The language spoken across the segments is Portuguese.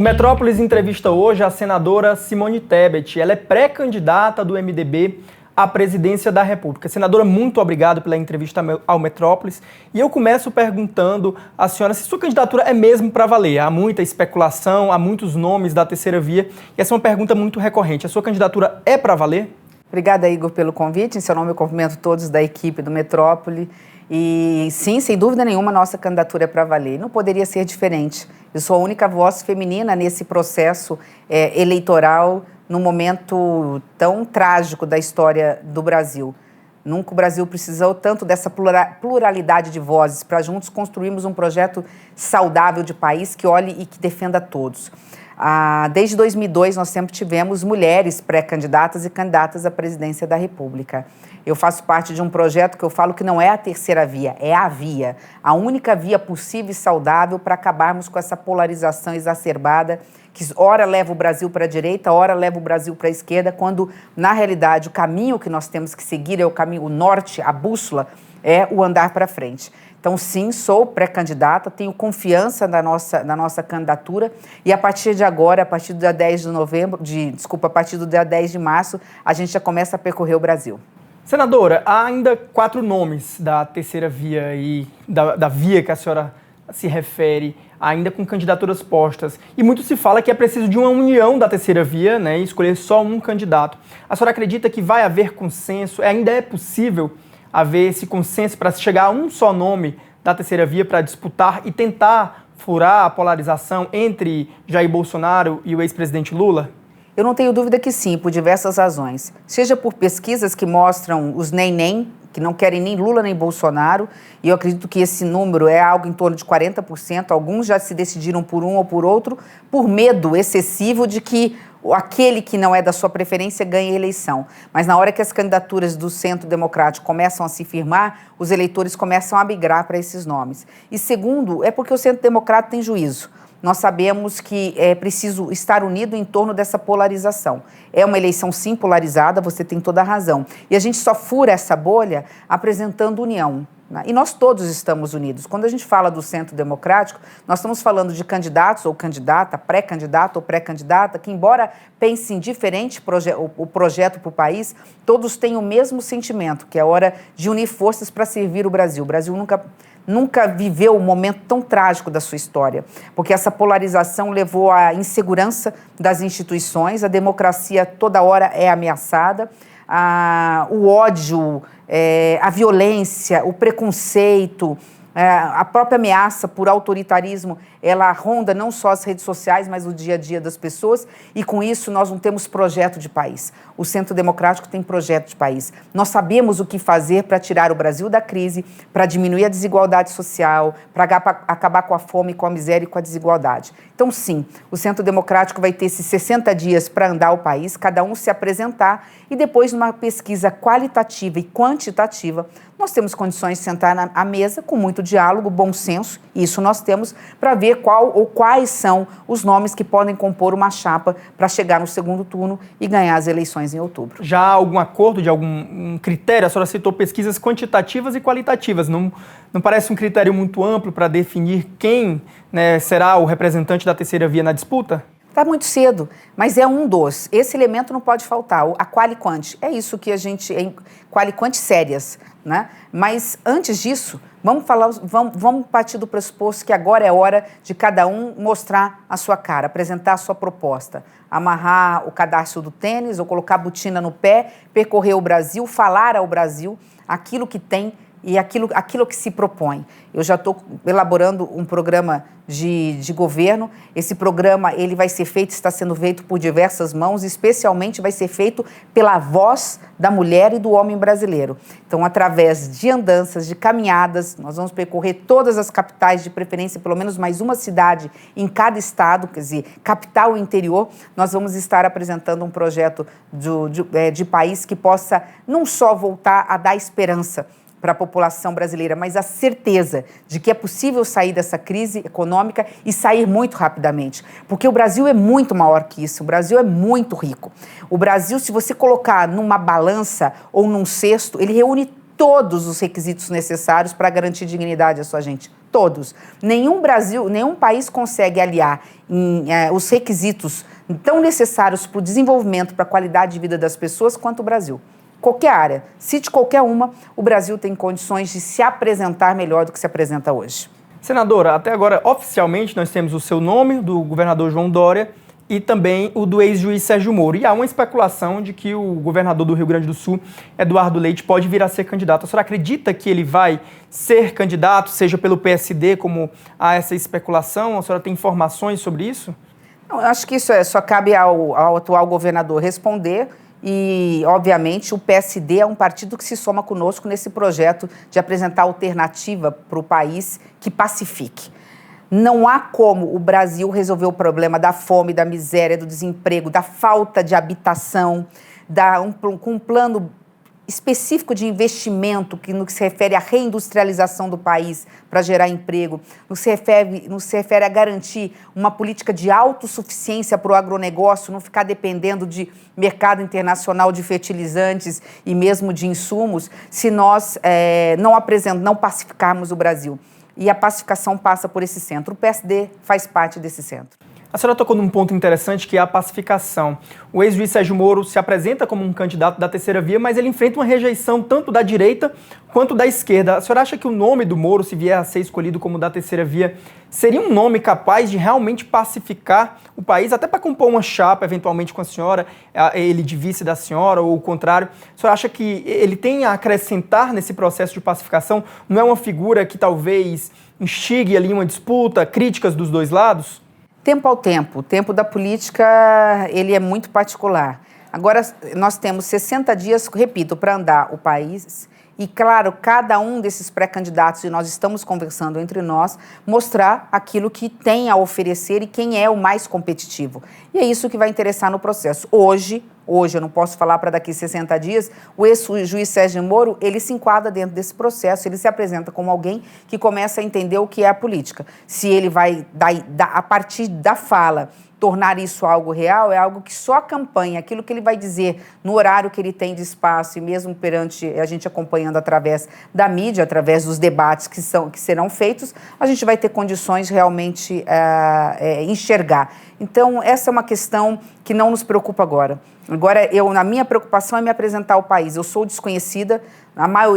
O Metrópolis entrevista hoje a senadora Simone Tebet. Ela é pré-candidata do MDB à presidência da República. Senadora, muito obrigado pela entrevista ao Metrópolis. E eu começo perguntando à senhora se sua candidatura é mesmo para valer. Há muita especulação, há muitos nomes da terceira via. E essa é uma pergunta muito recorrente. A sua candidatura é para valer? Obrigada, Igor, pelo convite. Em seu nome, eu cumprimento todos da equipe do Metrópole. E sim, sem dúvida nenhuma, nossa candidatura é para valer. Não poderia ser diferente. Eu sou a única voz feminina nesse processo eleitoral, num momento tão trágico da história do Brasil. Nunca o Brasil precisou tanto dessa pluralidade de vozes para juntos construirmos um projeto saudável de país que olhe e que defenda todos. Desde 2002, nós sempre tivemos mulheres pré-candidatas e candidatas à presidência da República. Eu faço parte de um projeto que eu falo que não é a terceira via, é a via. A única via possível e saudável para acabarmos com essa polarização exacerbada que ora leva o Brasil para a direita, ora leva o Brasil para a esquerda, quando, na realidade, o caminho que nós temos que seguir é o caminho, o norte, a bússola, é o andar para frente. Então, sim, sou pré-candidata, tenho confiança na nossa candidatura e a partir de agora, a partir do dia 10 de novembro, a partir do dia 10 de março, a gente já começa a percorrer o Brasil. Senadora, há ainda 4 nomes da terceira via e da via que a senhora se refere, ainda com candidaturas postas. E muito se fala que é preciso de uma união da terceira via, né, e escolher só um candidato. A senhora acredita que vai haver consenso? Ainda é possível haver esse consenso para se chegar a um só nome da terceira via para disputar e tentar furar a polarização entre Jair Bolsonaro e o ex-presidente Lula? Eu não tenho dúvida que sim, por diversas razões. Seja por pesquisas que mostram os nem, que não querem nem Lula nem Bolsonaro, e eu acredito que esse número é algo em torno de 40%. Alguns já se decidiram por um ou por outro, por medo excessivo de que aquele que não é da sua preferência ganhe a eleição. Mas na hora que as candidaturas do Centro Democrático começam a se firmar, os eleitores começam a migrar para esses nomes. E segundo, é porque o Centro Democrático tem juízo. Nós sabemos que é preciso estar unido em torno dessa polarização. É uma eleição sim polarizada, você tem toda a razão. E a gente só fura essa bolha apresentando união. E nós todos estamos unidos. Quando a gente fala do Centro Democrático, nós estamos falando de candidatos ou candidata, pré-candidato ou pré-candidata, que embora pensem diferente o projeto para o país, todos têm o mesmo sentimento, que é a hora de unir forças para servir o Brasil. O Brasil nunca viveu um momento tão trágico da sua história, porque essa polarização levou à insegurança das instituições, a democracia toda hora é ameaçada, o ódio, a violência, o preconceito, a própria ameaça por autoritarismo, ela ronda não só as redes sociais, mas o dia a dia das pessoas, e com isso nós não temos projeto de país. O Centro Democrático tem projeto de país. Nós sabemos o que fazer para tirar o Brasil da crise, para diminuir a desigualdade social, para acabar com a fome, com a miséria e com a desigualdade. Então, sim, o Centro Democrático vai ter esses 60 dias para andar o país, cada um se apresentar, e depois, numa pesquisa qualitativa e quantitativa, nós temos condições de sentar à mesa com muito diálogo, bom senso, isso nós temos, para ver qual ou quais são os nomes que podem compor uma chapa para chegar no segundo turno e ganhar as eleições em outubro. Já há algum acordo de algum critério? A senhora citou pesquisas quantitativas e qualitativas. Não parece um critério muito amplo para definir quem, né, será o representante da terceira via na disputa? Está muito cedo, mas é um dos. Esse elemento não pode faltar, a quali-quanti. É isso que a gente... Quali-quanti sérias, né? Mas antes disso, vamos partir do pressuposto que agora é hora de cada um mostrar a sua cara, apresentar a sua proposta. Amarrar o cadarço do tênis ou colocar a botina no pé, percorrer o Brasil, falar ao Brasil aquilo que tem e aquilo que se propõe. Eu já estou elaborando um programa de governo. Esse programa ele vai ser feito, está sendo feito por diversas mãos, especialmente vai ser feito pela voz da mulher e do homem brasileiro. Então, através de andanças, de caminhadas, nós vamos percorrer todas as capitais, de preferência pelo menos mais uma cidade em cada estado, quer dizer, capital e interior. Nós vamos estar apresentando um projeto de país que possa não só voltar a dar esperança para a população brasileira, mas a certeza de que é possível sair dessa crise econômica e sair muito rapidamente. Porque o Brasil é muito maior que isso, o Brasil é muito rico. O Brasil, se você colocar numa balança ou num cesto, ele reúne todos os requisitos necessários para garantir dignidade à sua gente. Todos. Nenhum país consegue aliar os requisitos tão necessários para o desenvolvimento, para a qualidade de vida das pessoas, quanto o Brasil. Qualquer área, cite qualquer uma, o Brasil tem condições de se apresentar melhor do que se apresenta hoje. Senadora, até agora, oficialmente, nós temos o seu nome, do governador João Dória, e também o do ex-juiz Sérgio Moro. E há uma especulação de que o governador do Rio Grande do Sul, Eduardo Leite, pode vir a ser candidato. A senhora acredita que ele vai ser candidato, seja pelo PSD, como há essa especulação? A senhora tem informações sobre isso? Não, eu acho que isso só cabe ao atual governador responder. E, obviamente, o PSD é um partido que se soma conosco nesse projeto de apresentar alternativa para o país que pacifique. Não há como o Brasil resolver o problema da fome, da miséria, do desemprego, da falta de habitação, com um plano específico de investimento no que se refere à reindustrialização do país para gerar emprego, no que se refere a garantir uma política de autossuficiência para o agronegócio, não ficar dependendo de mercado internacional de fertilizantes e mesmo de insumos, se nós não pacificarmos o Brasil. E a pacificação passa por esse centro. O PSD faz parte desse centro. A senhora tocou num ponto interessante, que é a pacificação. O ex-juiz Sérgio Moro se apresenta como um candidato da terceira via, mas ele enfrenta uma rejeição tanto da direita quanto da esquerda. A senhora acha que o nome do Moro, se vier a ser escolhido como da terceira via, seria um nome capaz de realmente pacificar o país, até para compor uma chapa, eventualmente, com a senhora, ele de vice da senhora, ou o contrário? A senhora acha que ele tem a acrescentar nesse processo de pacificação? Não é uma figura que talvez instigue ali uma disputa, críticas dos dois lados? Tempo ao tempo. O tempo da política, ele é muito particular. Agora, nós temos 60 dias, repito, para andar o país. E, claro, cada um desses pré-candidatos, e nós estamos conversando entre nós, mostrar aquilo que tem a oferecer e quem é o mais competitivo. E é isso que vai interessar no processo. Hoje, eu não posso falar para daqui 60 dias, o ex-juiz Sérgio Moro, ele se enquadra dentro desse processo, ele se apresenta como alguém que começa a entender o que é a política. Se ele vai, a partir da fala, tornar isso algo real, é algo que só a campanha, aquilo que ele vai dizer no horário que ele tem de espaço e mesmo perante a gente acompanhando através da mídia, através dos debates que serão feitos, a gente vai ter condições de realmente enxergar. Então, essa é uma questão que não nos preocupa agora. Agora, a minha preocupação é me apresentar ao país. Eu sou desconhecida,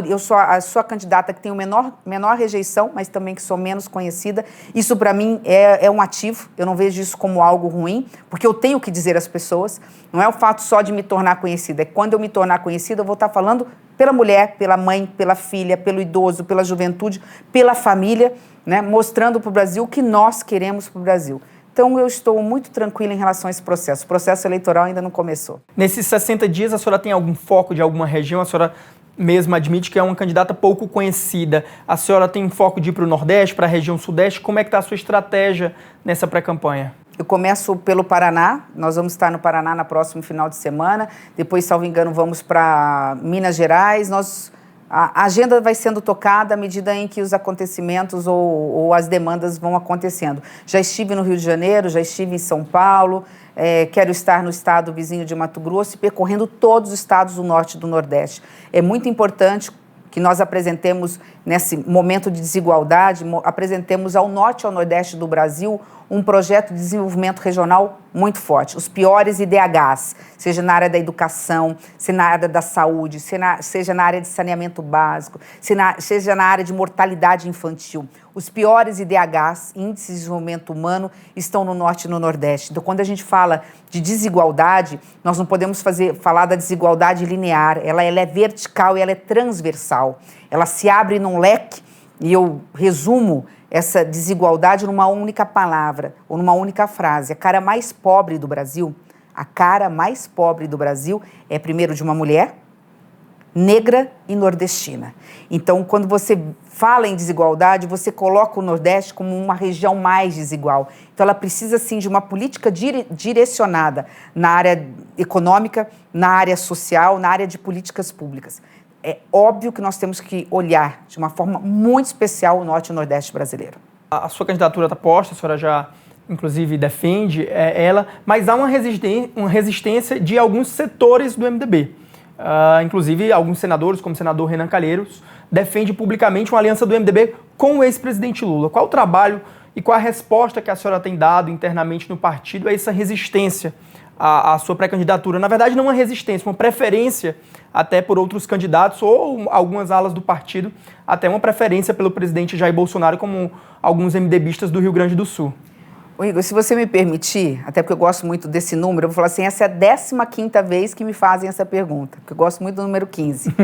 eu sou a candidata que tem menor rejeição, mas também que sou menos conhecida. Isso, para mim, é um ativo. Eu não vejo isso como algo ruim, porque eu tenho que dizer às pessoas. Não é o fato só de me tornar conhecida, é quando eu me tornar conhecida, eu vou estar falando pela mulher, pela mãe, pela filha, pelo idoso, pela juventude, pela família, né, mostrando para o Brasil o que nós queremos para o Brasil. Então, eu estou muito tranquila em relação a esse processo. O processo eleitoral ainda não começou. Nesses 60 dias, a senhora tem algum foco de alguma região? A senhora mesma admite que é uma candidata pouco conhecida. A senhora tem um foco de ir para o Nordeste, para a região Sudeste? Como é que está a sua estratégia nessa pré-campanha? Eu começo pelo Paraná. Nós vamos estar no Paraná no próximo final de semana. Depois, salvo engano, vamos para Minas Gerais. A agenda vai sendo tocada à medida em que os acontecimentos ou as demandas vão acontecendo. Já estive no Rio de Janeiro, já estive em São Paulo, quero estar no estado vizinho de Mato Grosso e percorrendo todos os estados do Norte e do Nordeste. É muito importante que nós apresentemos, nesse momento de desigualdade, apresentemos ao Norte e ao Nordeste do Brasil um projeto de desenvolvimento regional muito forte. Os piores IDHs, seja na área da educação, seja na área da saúde, seja na área de saneamento básico, seja na área de mortalidade infantil. Os piores IDHs, Índices de Desenvolvimento Humano, estão no Norte e no Nordeste. Então, quando a gente fala de desigualdade, nós não podemos falar da desigualdade linear. Ela é vertical e ela é transversal. Ela se abre num leque, e eu resumo essa desigualdade numa única palavra, ou numa única frase. A cara mais pobre do Brasil é, primeiro, de uma mulher negra e nordestina. Então, quando você fala em desigualdade, você coloca o Nordeste como uma região mais desigual. Então, ela precisa, sim, de uma política direcionada na área econômica, na área social, na área de políticas públicas. É óbvio que nós temos que olhar de uma forma muito especial o Norte e o Nordeste brasileiro. A sua candidatura está posta, a senhora já, inclusive, defende ela, mas há uma resistência de alguns setores do MDB. Inclusive, alguns senadores, como o senador Renan Calheiros, defende publicamente uma aliança do MDB com o ex-presidente Lula. Qual o trabalho e qual a resposta que a senhora tem dado internamente no partido a essa resistência à sua pré-candidatura? Na verdade, não uma resistência, uma preferência até por outros candidatos ou algumas alas do partido, até uma preferência pelo presidente Jair Bolsonaro, como alguns MDBistas do Rio Grande do Sul. Ô Igor, se você me permitir, até porque eu gosto muito desse número, eu vou falar assim, essa é a 15ª vez que me fazem essa pergunta, porque eu gosto muito do número 15.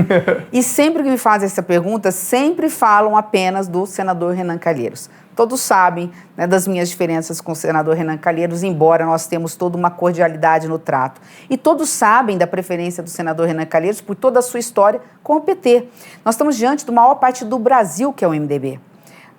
E sempre que me fazem essa pergunta, sempre falam apenas do senador Renan Calheiros. Todos sabem, né, das minhas diferenças com o senador Renan Calheiros, embora nós temos toda uma cordialidade no trato. E todos sabem da preferência do senador Renan Calheiros por toda a sua história com o PT. Nós estamos diante do maior partido do Brasil, que é o MDB.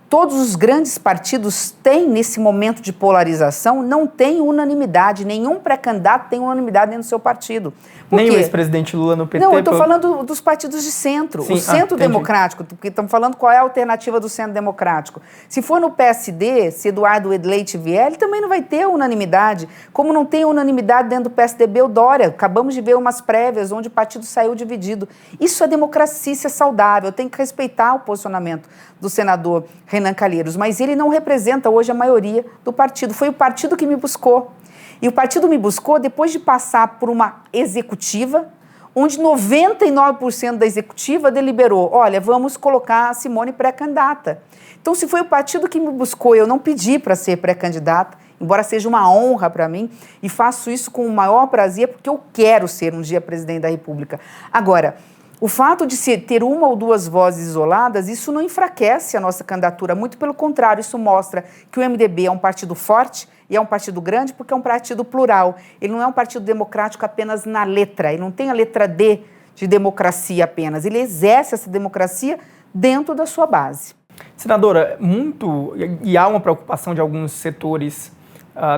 Todos os grandes partidos têm, nesse momento de polarização, não tem unanimidade. Nenhum pré-candidato tem unanimidade dentro do seu partido. Por Nem quê? o ex-presidente Lula no PT? Não, eu estou falando dos partidos de centro. Sim, o centro democrático, porque estamos falando qual é a alternativa do centro democrático. Se for no PSD, se Eduardo Leite vier, ele também não vai ter unanimidade. Como não tem unanimidade dentro do PSDB, o Dória. Acabamos de ver umas prévias onde o partido saiu dividido. Isso é democracia, isso é saudável. Tem que respeitar o posicionamento do senador Renan Calheiros, mas ele não representa hoje a maioria do partido. Foi o partido que me buscou. E o partido me buscou depois de passar por uma executiva, onde 99% da executiva deliberou, olha, vamos colocar a Simone pré-candidata. Então, se foi o partido que me buscou, eu não pedi para ser pré-candidata, embora seja uma honra para mim, e faço isso com o maior prazer, porque eu quero ser um dia presidente da República. Agora, o fato de ter uma ou duas vozes isoladas, isso não enfraquece a nossa candidatura, muito pelo contrário, isso mostra que o MDB é um partido forte e é um partido grande porque é um partido plural. Ele não é um partido democrático apenas na letra, ele não tem a letra D de democracia apenas, ele exerce essa democracia dentro da sua base. Senadora, há uma preocupação de alguns setores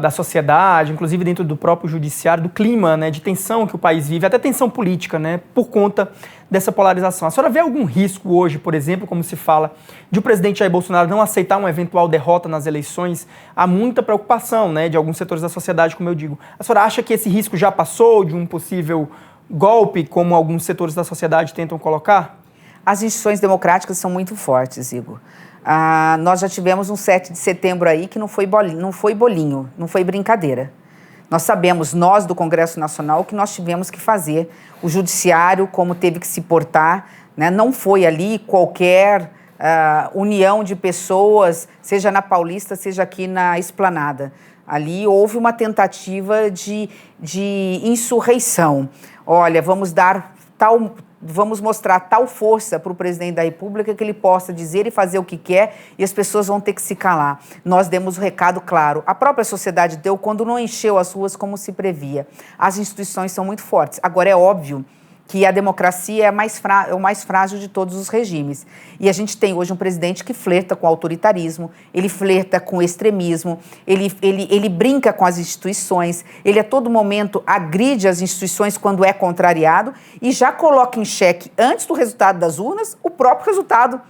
da sociedade, inclusive dentro do próprio judiciário, do clima, né, de tensão que o país vive, até tensão política, né, por conta dessa polarização. A senhora vê algum risco hoje, por exemplo, como se fala, de o presidente Jair Bolsonaro não aceitar uma eventual derrota nas eleições? Há muita preocupação, né, de alguns setores da sociedade, como eu digo. A senhora acha que esse risco já passou de um possível golpe, como alguns setores da sociedade tentam colocar? As instituições democráticas são muito fortes, Igor. Nós já tivemos um 7 de setembro aí que não foi bolinho, não foi brincadeira. Nós sabemos, nós do Congresso Nacional, o que nós tivemos que fazer. O judiciário, como teve que se portar, né, não foi ali qualquer união de pessoas, seja na Paulista, seja aqui na Esplanada. Ali houve uma tentativa de insurreição. Olha, vamos mostrar tal força para o presidente da República que ele possa dizer e fazer o que quer e as pessoas vão ter que se calar. Nós demos o recado claro. A própria sociedade deu quando não encheu as ruas como se previa. As instituições são muito fortes. Agora, é óbvio que a democracia é o mais frágil de todos os regimes. E a gente tem hoje um presidente que flerta com o autoritarismo, ele flerta com o extremismo, ele brinca com as instituições, ele a todo momento agride as instituições quando é contrariado e já coloca em xeque, antes do resultado das urnas, o próprio resultado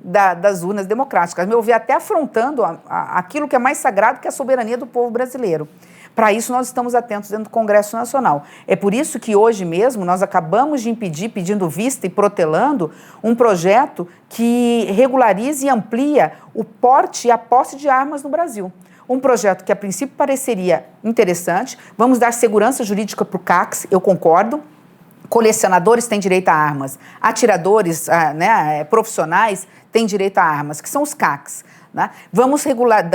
das urnas democráticas. A meu ver, até afrontando aquilo que é mais sagrado, que é a soberania do povo brasileiro. Para isso, nós estamos atentos dentro do Congresso Nacional. É por isso que hoje mesmo nós acabamos de impedir, pedindo vista e protelando, um projeto que regularize e amplia o porte e a posse de armas no Brasil. Um projeto que, a princípio, pareceria interessante. Vamos dar segurança jurídica para o CACs, eu concordo. Colecionadores têm direito a armas. Atiradores, profissionais têm direito a armas, que são os CACs. Né? Vamos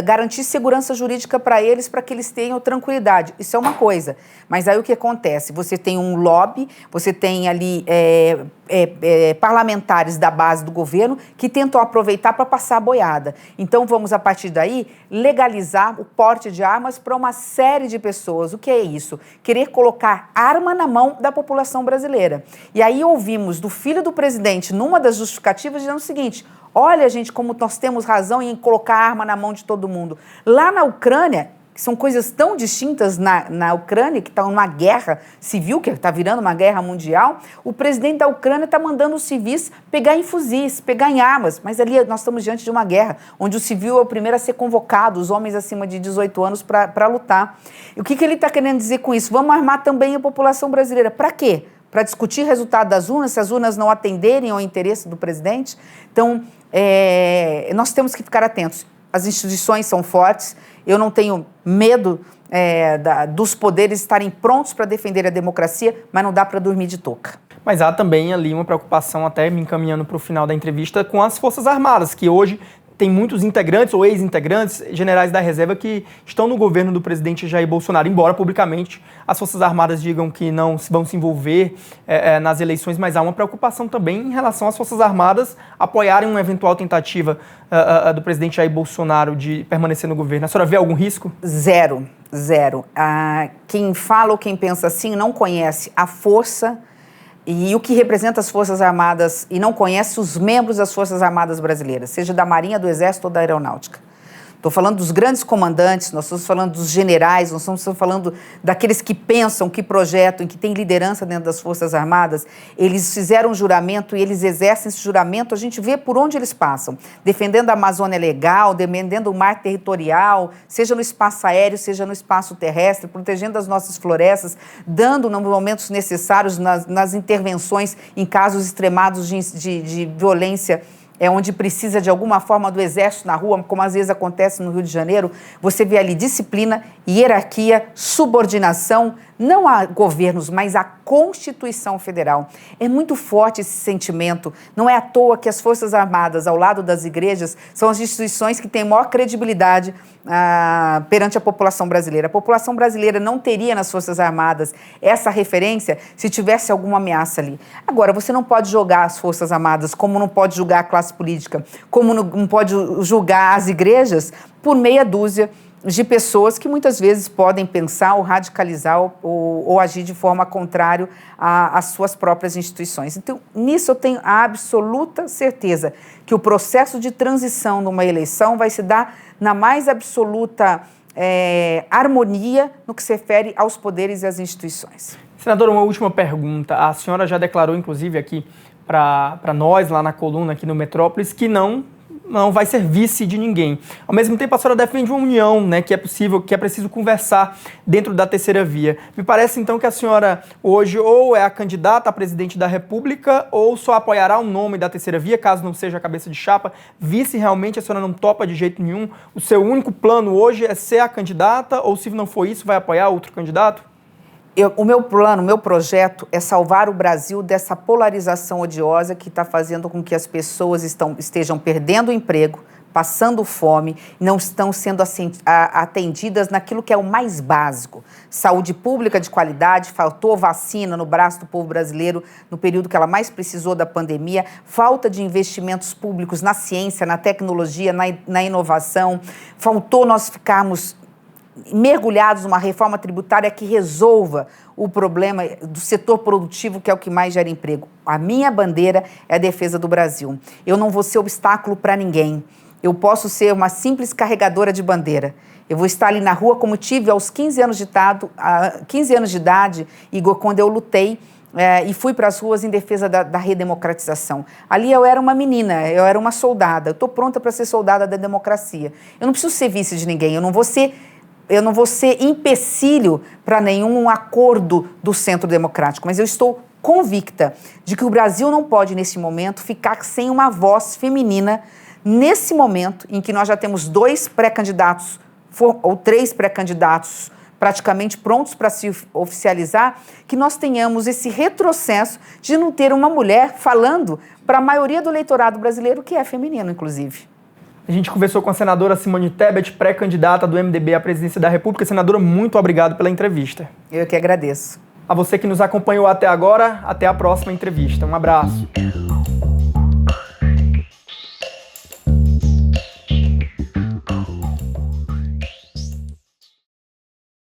garantir segurança jurídica para eles que eles tenham tranquilidade. Isso é uma coisa. Mas aí o que acontece? Você tem um lobby, você tem ali parlamentares da base do governo que tentam aproveitar para passar a boiada. Então vamos, a partir daí, legalizar o porte de armas para uma série de pessoas. O que é isso? Querer colocar arma na mão da população brasileira. E aí ouvimos do filho do presidente, numa das justificativas, dizendo o seguinte: olha, gente, como nós temos razão em colocar arma na mão de todo mundo. Lá na Ucrânia, que são coisas tão distintas na Ucrânia, que está numa guerra civil, que está virando uma guerra mundial, o presidente da Ucrânia está mandando os civis pegar em fuzis, pegar em armas. Mas ali nós estamos diante de uma guerra, onde o civil é o primeiro a ser convocado, os homens acima de 18 anos, para lutar. E o que ele está querendo dizer com isso? Vamos armar também a população brasileira. Para quê? para discutir o resultado das urnas, se as urnas não atenderem ao interesse do presidente. Então, nós temos que ficar atentos. As instituições são fortes, eu não tenho medo dos poderes estarem prontos para defender a democracia, mas não dá para dormir de touca. Mas há também ali uma preocupação, até me encaminhando para o final da entrevista, com as Forças Armadas, que hoje tem muitos integrantes ou ex-integrantes, generais da reserva, que estão no governo do presidente Jair Bolsonaro, embora publicamente as Forças Armadas digam que não vão se envolver nas eleições, mas há uma preocupação também em relação às Forças Armadas apoiarem uma eventual tentativa do presidente Jair Bolsonaro de permanecer no governo. A senhora vê algum risco? Zero. Quem fala ou quem pensa assim não conhece a força e o que representa as Forças Armadas e não conhece os membros das Forças Armadas brasileiras, seja da Marinha, do Exército ou da Aeronáutica. Estou falando dos grandes comandantes, nós estamos falando dos generais, nós estamos falando daqueles que pensam, que projetam, que têm liderança dentro das Forças Armadas. Eles fizeram um juramento e eles exercem esse juramento, a gente vê por onde eles passam, defendendo a Amazônia legal, defendendo o mar territorial, seja no espaço aéreo, seja no espaço terrestre, protegendo as nossas florestas, dando nos momentos necessários nas intervenções em casos extremados de violência, onde precisa de alguma forma do exército na rua, como às vezes acontece no Rio de Janeiro. Você vê ali disciplina, hierarquia, subordinação, não a governos, mas à Constituição Federal. É muito forte esse sentimento. Não é à toa que as Forças Armadas, ao lado das igrejas, são as instituições que têm maior credibilidade perante a população brasileira. A população brasileira não teria nas Forças Armadas essa referência se tivesse alguma ameaça ali. Agora, você não pode jogar as Forças Armadas, como não pode julgar a classe política, como não pode julgar as igrejas, por meia dúzia de pessoas que muitas vezes podem pensar ou radicalizar ou agir de forma contrária às suas próprias instituições. Então, nisso eu tenho a absoluta certeza que o processo de transição numa eleição vai se dar na mais absoluta harmonia no que se refere aos poderes e às instituições. Senadora, uma última pergunta. A senhora já declarou, inclusive, aqui para nós, lá na coluna, aqui no Metrópolis, que não vai ser vice de ninguém. Ao mesmo tempo, a senhora defende uma união, né, que é possível, que é preciso conversar dentro da terceira via. Me parece, então, que a senhora hoje ou é a candidata a presidente da República ou só apoiará o nome da terceira via, caso não seja a cabeça de chapa. Vice, realmente, a senhora não topa de jeito nenhum. O seu único plano hoje é ser a candidata ou, se não for isso, vai apoiar outro candidato? O meu plano, o meu projeto é salvar o Brasil dessa polarização odiosa que está fazendo com que as pessoas estejam perdendo o emprego, passando fome, não estão sendo atendidas naquilo que é o mais básico. Saúde pública de qualidade, faltou vacina no braço do povo brasileiro no período que ela mais precisou da pandemia, falta de investimentos públicos na ciência, na tecnologia, na inovação, faltou nós ficarmos mergulhados numa reforma tributária que resolva o problema do setor produtivo, que é o que mais gera emprego. A minha bandeira é a defesa do Brasil. Eu não vou ser obstáculo para ninguém. Eu posso ser uma simples carregadora de bandeira. Eu vou estar ali na rua como tive aos 15 anos de idade, Igor, quando eu lutei e fui para as ruas em defesa da redemocratização. Ali eu era uma menina, eu era uma soldada. Eu estou pronta para ser soldada da democracia. Eu não preciso ser vice de ninguém, eu não vou ser empecilho para nenhum acordo do centro democrático, mas eu estou convicta de que o Brasil não pode, nesse momento, ficar sem uma voz feminina, nesse momento em que nós já temos 2 pré-candidatos, ou 3 pré-candidatos praticamente prontos para se oficializar, que nós tenhamos esse retrocesso de não ter uma mulher falando para a maioria do eleitorado brasileiro, que é feminino, inclusive. A gente conversou com a senadora Simone Tebet, pré-candidata do MDB à presidência da República. Senadora, muito obrigado pela entrevista. Eu que agradeço. A você que nos acompanhou até agora, até a próxima entrevista. Um abraço.